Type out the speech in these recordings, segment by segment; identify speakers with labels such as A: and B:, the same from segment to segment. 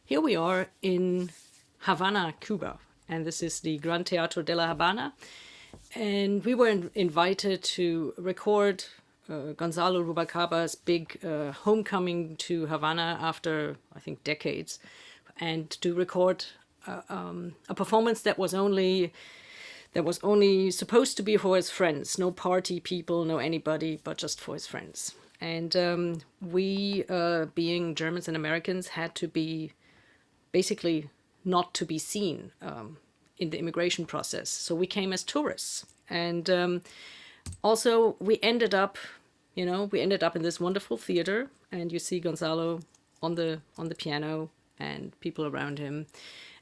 A: here we are in Havana, Cuba, and this is the Gran Teatro de la Habana. And we were invited to record Gonzalo Rubalcaba's big homecoming to Havana after, I think, decades, and to record a performance that was only supposed to be for his friends, no party people, no anybody, but just for his friends. And we, being Germans and Americans, had to be basically not to be seen in the immigration process. So we came as tourists. And also we ended up in this wonderful theater, and you see Gonzalo on the piano and people around him.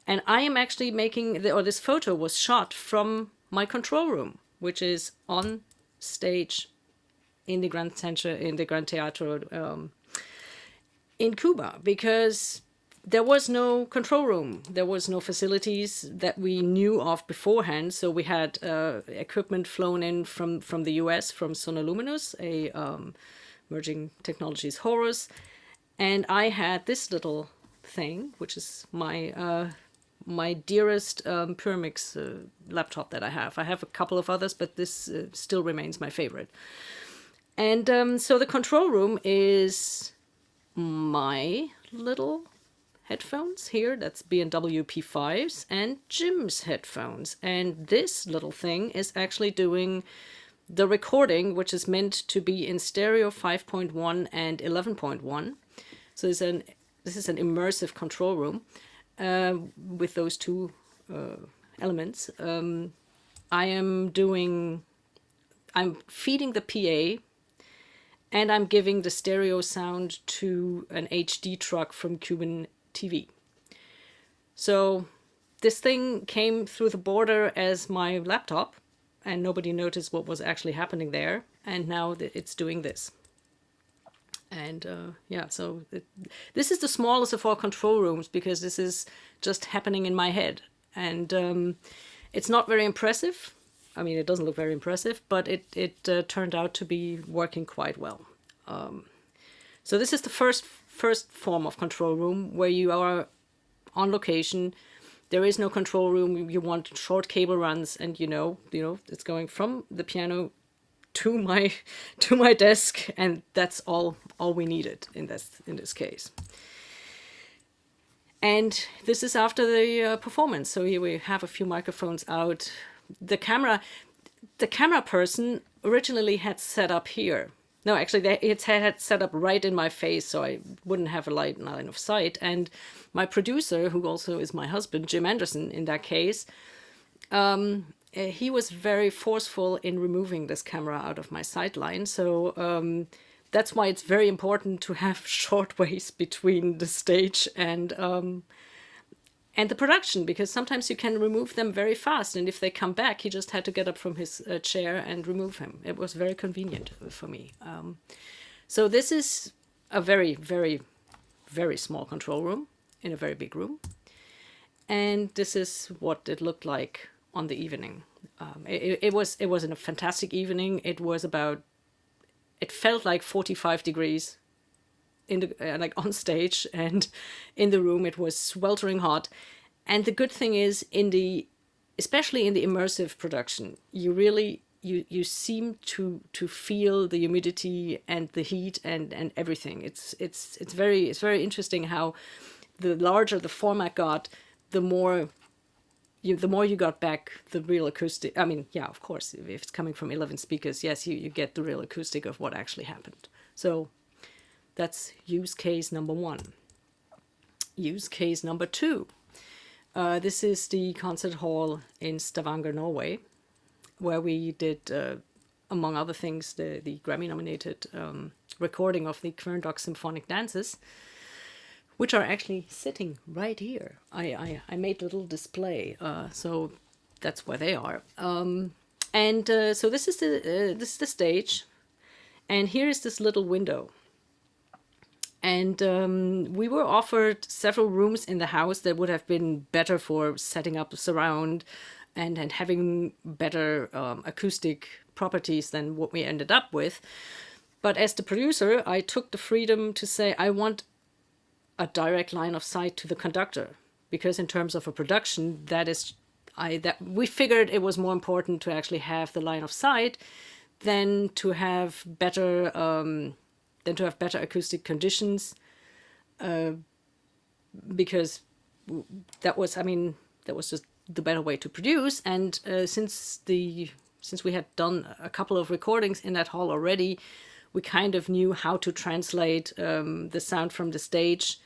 A: And I am actually this photo was shot from my control room, which is on stage in the Gran Teatro in Cuba, because there was no control room. There was no facilities that we knew of beforehand. So we had equipment flown in from the US, from Sonoluminous, a Emerging Technologies Horus. And I had this little thing, which is my dearest Pyramix laptop that I have. I have a couple of others, but this still remains my favorite. And so the control room is my little headphones here, that's B&W P5s, and Jim's headphones. And this little thing is actually doing the recording, which is meant to be in stereo 5.1 and 11.1. So this is an immersive control room with those two elements. I'm feeding the PA, and I'm giving the stereo sound to an HD truck from Cuban TV. So this thing came through the border as my laptop, and nobody noticed what was actually happening there. And now it's doing this. And this is the smallest of all control rooms, because this is just happening in my head. And it's not very impressive. I mean, it doesn't look very impressive, but it turned out to be working quite well. So this is the first form of control room, where you are on location. There is no control room. You want short cable runs, and you know it's going from the piano to my desk, and that's all we needed in this case. And this is after the performance. So here we have a few microphones out. The camera person originally had set up here. No, actually, it had set up right in my face, so I wouldn't have a line of sight. And my producer, who also is my husband, Jim Anderson, in that case, he was very forceful in removing this camera out of my sight line. So that's why it's very important to have short ways between the stage and the production, because sometimes you can remove them very fast, and if they come back, he just had to get up from his chair and remove him. It was very convenient for me. So this is a very, very, very small control room in a very big room, and this is what it looked like on the evening. It was a fantastic evening. It felt like 45 degrees in the like on stage, and in the room it was sweltering hot. And the good thing is, especially in the immersive production, you really you seem to feel the humidity and the heat and everything. It's very interesting how the larger the format got, the more you got back the real acoustic. I mean, yeah, of course, if it's coming from 11 speakers, yes, you get the real acoustic of what actually happened. So that's use case number 1. Use case number 2. This is the concert hall in Stavanger, Norway, where we did, among other things, the Grammy-nominated recording of the Querndok symphonic dances, which are actually sitting right here. I made a little display, so that's where they are. So this is the stage, and here is this little window. And we were offered several rooms in the house that would have been better for setting up surround and having better acoustic properties than what we ended up with. But as the producer, I took the freedom to say, I want a direct line of sight to the conductor, because in terms of a production, that we figured it was more important to actually have the line of sight than to have better acoustic conditions, because that was just the better way to produce. And since we had done a couple of recordings in that hall already, we kind of knew how to translate the sound from the stage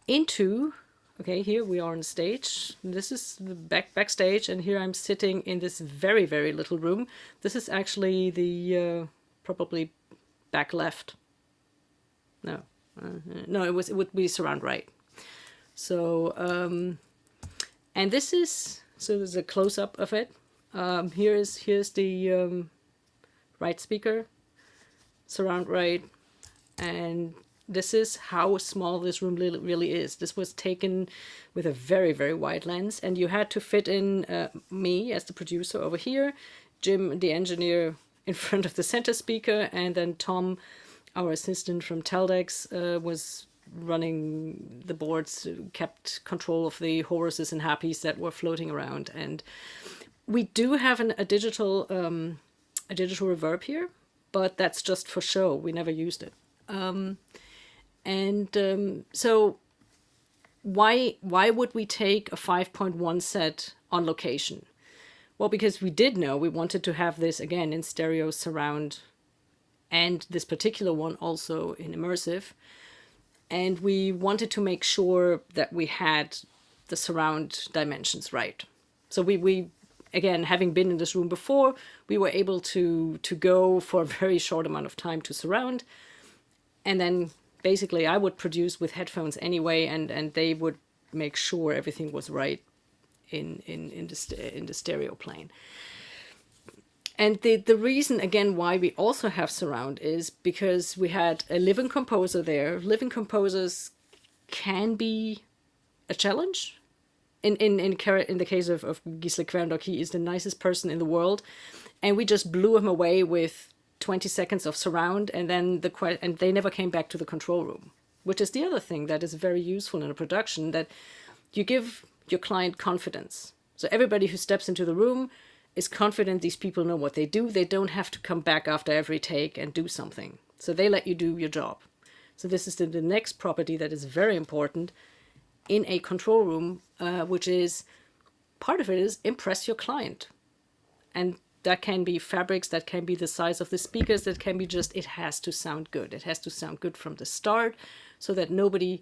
A: into, okay, here we are on stage. This is the backstage, and here I'm sitting in this very, very little room. This is actually the probably back left. No, it would be surround right. So, and there's a close up of it. Here's the right speaker, surround right, and this is how small this room really is. This was taken with a very, very wide lens, and you had to fit in me as the producer over here, Jim, the engineer, in front of the center speaker, and then Tom, our assistant from Teldex, was running the boards, kept control of the choruses and harpies that were floating around. And we do have a digital reverb here, but that's just for show. We never used it. So why would we take a 5.1 set on location? Well, because we did know we wanted to have this again in stereo surround, and this particular one also in immersive. And we wanted to make sure that we had the surround dimensions right. So we again, having been in this room before, we were able to go for a very short amount of time to surround. And then basically I would produce with headphones anyway, and they would make sure everything was right in the stereo plane. And the reason, again, why we also have surround is because we had a living composer there. Living composers can be a challenge. In the case of Gisle Querndorf, he is the nicest person in the world. And we just blew him away with 20 seconds of surround, and then and they never came back to the control room, which is the other thing that is very useful in a production, that you give your client confidence. So everybody who steps into the room is confident these people know what they do. They don't have to come back after every take and do something. So they let you do your job. So this is the next property that is very important in a control room, which is, part of it is impress your client. And that can be fabrics, that can be the size of the speakers, that can be just, it has to sound good. It has to sound good from the start so that nobody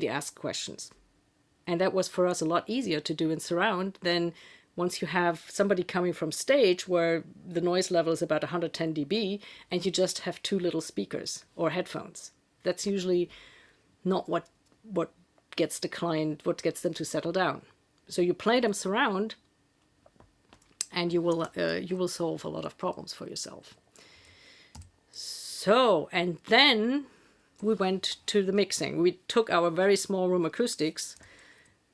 A: asks questions. And that was for us a lot easier to do in surround than once you have somebody coming from stage where the noise level is about 110 dB and you just have two little speakers or headphones. That's usually not what gets the client, what gets them to settle down. So you play them surround, and you will solve a lot of problems for yourself. So, and then we went to the mixing. We took our very small room acoustics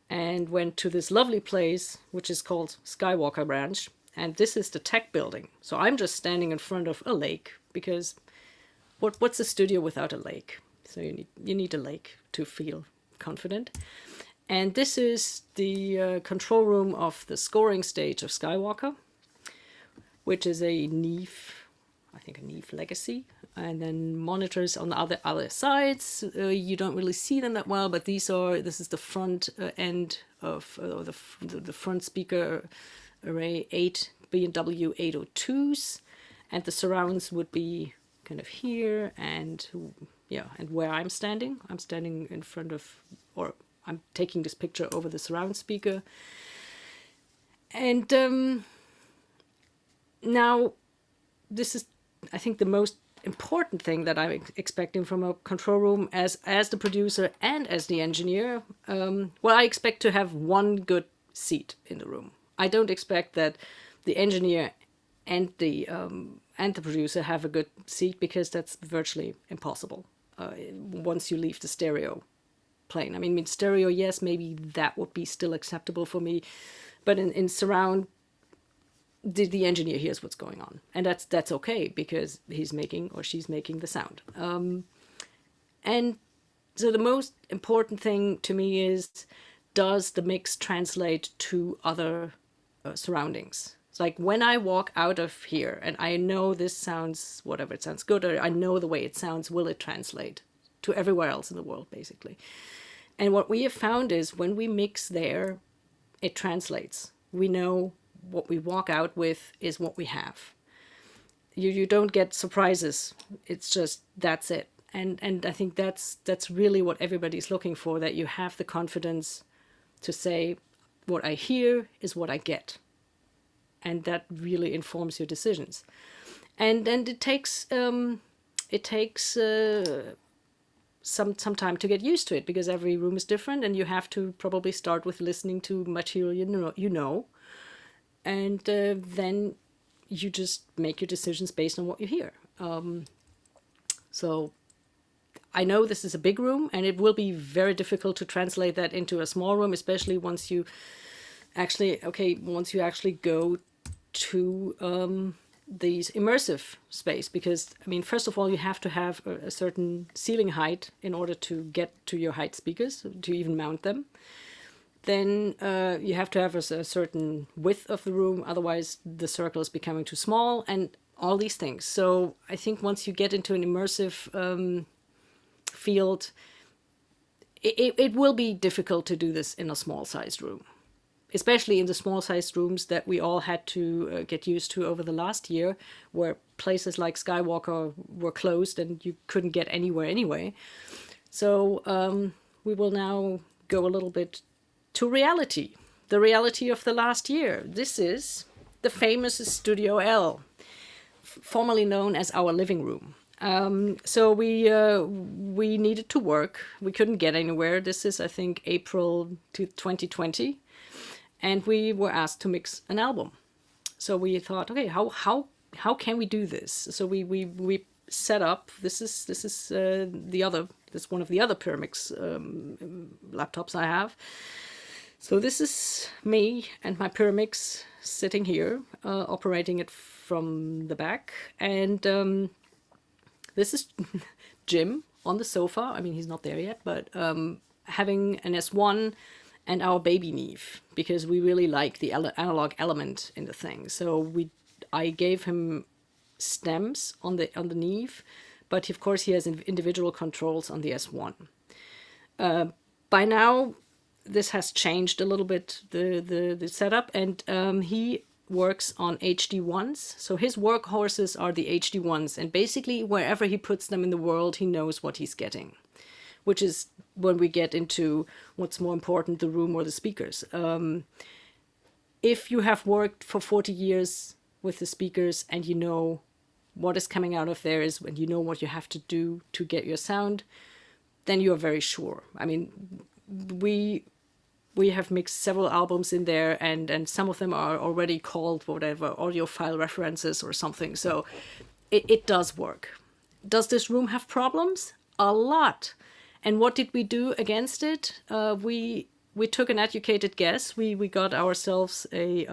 A: and went to this lovely place, which is called Skywalker Ranch. And this is the tech building. So I'm just standing in front of a lake, because what's a studio without a lake? So you need a lake to feel confident. And this is the control room of the scoring stage of Skywalker, which is a Neve Legacy. And then monitors on the other sides. You don't really see them that well, but this is the front end of the front speaker array, 8 B&W 802s, and the surrounds would be kind of here, and where I'm standing in front of, or I'm taking this picture over the surround speaker. And now this is, I think, the most important thing that I'm expecting from a control room as the producer and as the engineer. I expect to have one good seat in the room. I don't expect that the engineer and the producer have a good seat, because that's virtually impossible once you leave the stereo plane. I mean, in stereo, yes, maybe that would be still acceptable for me, but in surround, the engineer hears what's going on, and that's okay, because he's making or she's making the sound. And So the most important thing to me is, does the mix translate to other surroundings? It's like when I walk out of here and I know this sounds, whatever, it sounds good, or I know the way it sounds, will it translate to everywhere else in the world, basically? And what we have found is when we mix there, it translates. We know what we walk out with is what we have. You don't get surprises. It's just, that's it. And I think that's really what everybody's looking for, that you have the confidence to say, what I hear is what I get. And that really informs your decisions. And it takes some time to get used to it, because every room is different, and you have to probably start with listening to material you know, and then you just make your decisions based on what you hear. So I know this is a big room, and it will be very difficult to translate that into a small room, especially once you actually go to these immersive space, because I mean, first of all, you have to have a certain ceiling height in order to get to your height speakers, to even mount them. Then you have to have a certain width of the room, otherwise the circle is becoming too small, and all these things. So I think once you get into an immersive field, it will be difficult to do this in a small-sized room, especially in the small-sized rooms that we all had to get used to over the last year, where places like Skywalker were closed and you couldn't get anywhere anyway. So we will now go a little bit to reality, the reality of the last year. This is the famous Studio L, formerly known as our living room. So we needed to work. We couldn't get anywhere. This is, I think, April 2020. And we were asked to mix an album. So we thought, okay, how can we do this? So we set up. This is one of the other Pyramix laptops I have. So this is me and my Pyramix sitting here, operating it from the back, and this is Jim on the sofa. I mean, he's not there yet, but having an S1 and our baby Neve, because we really like the analog element in the thing. So I gave him stems on the Neve, but of course he has individual controls on the S1. By now, this has changed a little bit, the setup, and he works on HD1s. So his workhorses are the HD1s, and basically wherever he puts them in the world, he knows what he's getting, which is when we get into what's more important, the room or the speakers. If you have worked for 40 years with the speakers and you know what is coming out of there is when you know what you have to do to get your sound, then you are very sure. I mean, we have mixed several albums in there, and some of them are already called whatever, audiophile references or something. So it does work. Does this room have problems? A lot. And what did we do against it? We took an educated guess. We got ourselves a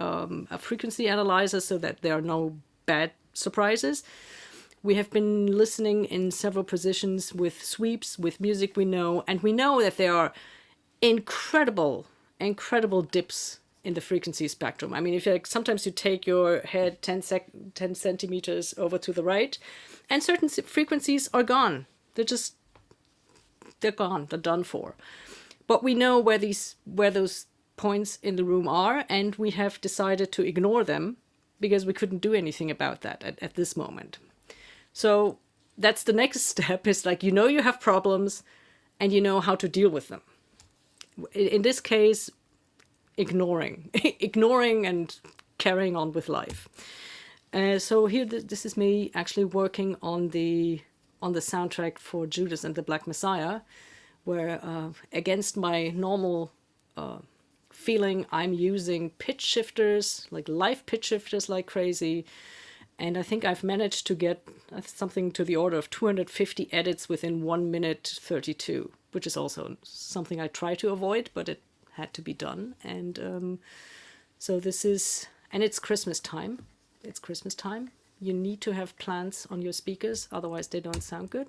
A: frequency analyzer so that there are no bad surprises. We have been listening in several positions with sweeps, with music we know, and we know that there are incredible dips in the frequency spectrum. I mean, if sometimes you take your head 10 centimeters over to the right, and certain frequencies are gone. They're gone. They're done for. But we know where those points in the room are, and we have decided to ignore them because we couldn't do anything about that at this moment. So that's the next step, is like, you know you have problems and you know how to deal with them. In this case, ignoring and carrying on with life. So here, this is me actually working on the soundtrack for Judas and the Black Messiah, where against my normal feeling, I'm using pitch shifters, like live pitch shifters like crazy. And I think I've managed to get something to the order of 250 edits within 1 minute 32, which is also something I try to avoid, but it had to be done. And so this is, and it's Christmas time. It's Christmas time. You need to have plants on your speakers, otherwise they don't sound good.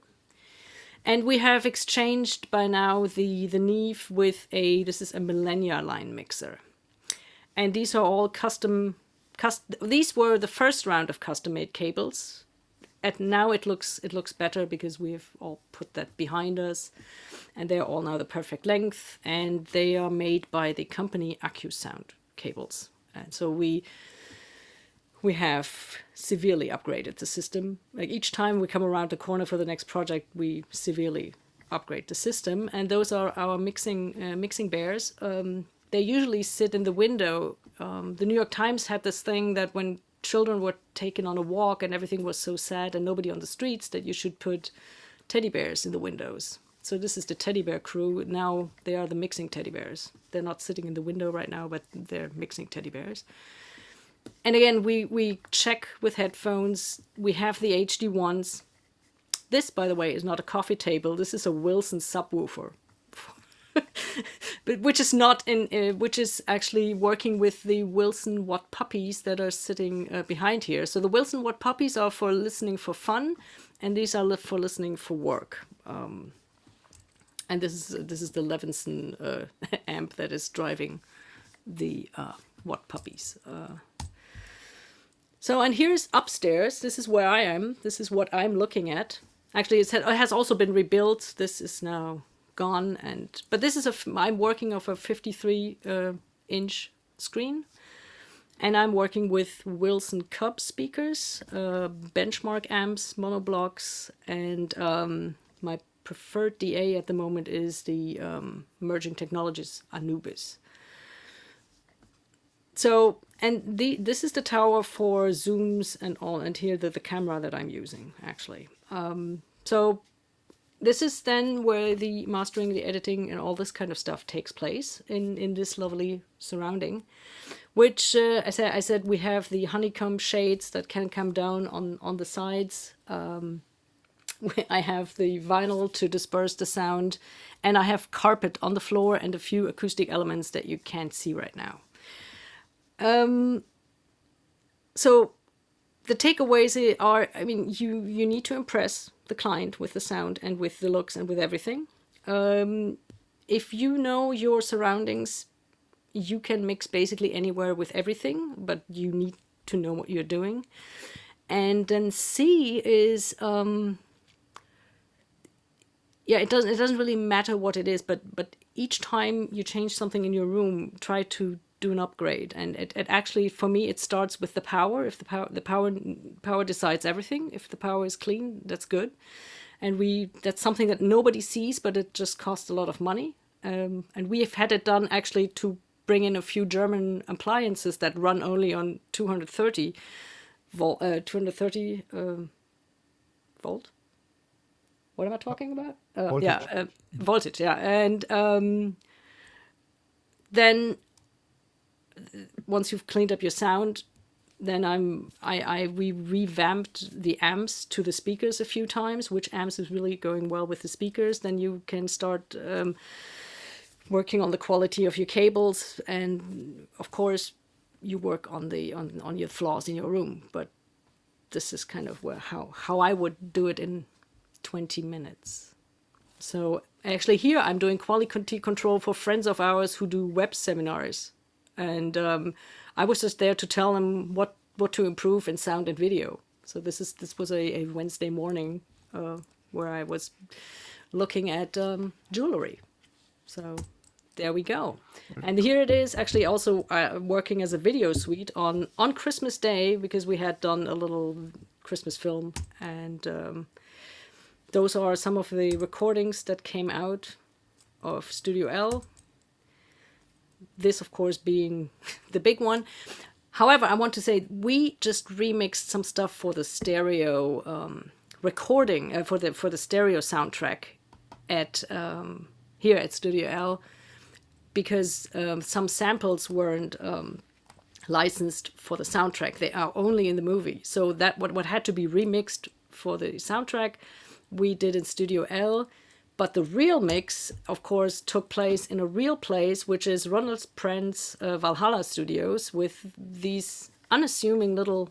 A: And we have exchanged by now the Neve with this is a Millennia line mixer. And these are all these were the first round of custom-made cables. And now it looks better because we've all put that behind us. And they're all now the perfect length. And they are made by the company AccuSound cables. And so we have severely upgraded the system. Like each time we come around the corner for the next project, we severely upgrade the system. And those are our mixing bears. They usually sit in the window. The New York Times had this thing that when children were taken on a walk and everything was so sad and nobody on the streets, that you should put teddy bears in the windows. So this is the teddy bear crew. Now they are the mixing teddy bears. They're not sitting in the window right now, but they're mixing teddy bears. And again, we check with headphones. We have the HD ones. This, by the way, is not a coffee table. This is a Wilson subwoofer, but which is actually working with the Wilson Watt Puppies that are sitting behind here. So the Wilson Watt Puppies are for listening for fun, and these are for listening for work. And this is the Levinson amp that is driving the Watt Puppies. So, and here's upstairs. This is where I am. This is what I'm looking at. Actually, it has also been rebuilt. This is now gone. But this is I'm working off a 53-inch screen. And I'm working with Wilson Cub speakers, benchmark amps, monoblocks, and my preferred DA at the moment is the Emerging Technologies Anubis. So, and this is the tower for zooms and all, and here the camera that I'm using, actually. So this is then where the mastering, the editing, and all this kind of stuff takes place in this lovely surrounding, which, as I said, we have the honeycomb shades that can come down on the sides. I have the vinyl to disperse the sound, and I have carpet on the floor and a few acoustic elements that you can't see right now. So the takeaways are, I mean, you need to impress the client with the sound and with the looks and with everything. If you know your surroundings, you can mix basically anywhere with everything, but you need to know what you're doing. And then C is, it doesn't really matter what it is, but each time you change something in your room, try to do an upgrade. And it actually, for me, it starts with the power. If the power decides everything. If the power is clean, that's good. And that's something that nobody sees, but it just costs a lot of money. And we have had it done actually to bring in a few German appliances that run only on 230 volt. Volt. What am I talking about?
B: Voltage.
A: Voltage. Yeah, and then once you've cleaned up your sound, then we revamped the amps to the speakers a few times. Which amps is really going well with the speakers? Then you can start working on the quality of your cables, and of course, you work on your flaws in your room. But this is kind of how I would do it in 20 minutes. So actually here I'm doing quality control for friends of ours who do web seminars. And I was just there to tell them what to improve in sound and video. So this was a Wednesday morning where I was looking at jewelry. So there we go. And here it is actually also working as a video suite on Christmas Day, because we had done a little Christmas film, and those are some of the recordings that came out of Studio L. This, of course, being the big one. However, I want to say we just remixed some stuff for the stereo recording, for the stereo soundtrack at here at Studio L, because some samples weren't licensed for the soundtrack. They are only in the movie. So that what had to be remixed for the soundtrack, we did in Studio L. But the real mix, of course, took place in a real place, which is Ronald Prent's Valhalla Studios, with these unassuming little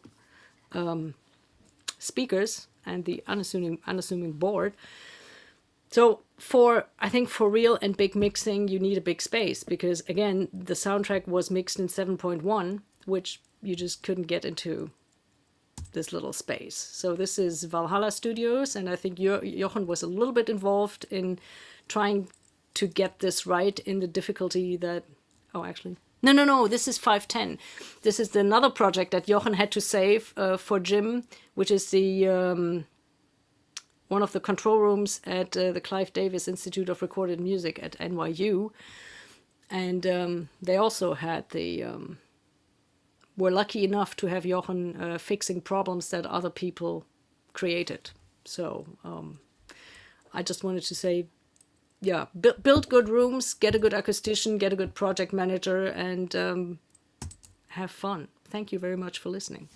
A: speakers and the unassuming board. So I think for real and big mixing, you need a big space because, again, the soundtrack was mixed in 7.1, which you just couldn't get into this little space. So this is Valhalla Studios, and I think Jochen was a little bit involved in trying to get this right in the difficulty that... Oh, actually... No, this is 510. This is another project that Jochen had to save for Jim, which is the one of the control rooms at the Clive Davis Institute of Recorded Music at NYU. And they also had were lucky enough to have Jochen fixing problems that other people created. So I just wanted to say, yeah, build good rooms, get a good acoustician, get a good project manager, and have fun. Thank you very much for listening.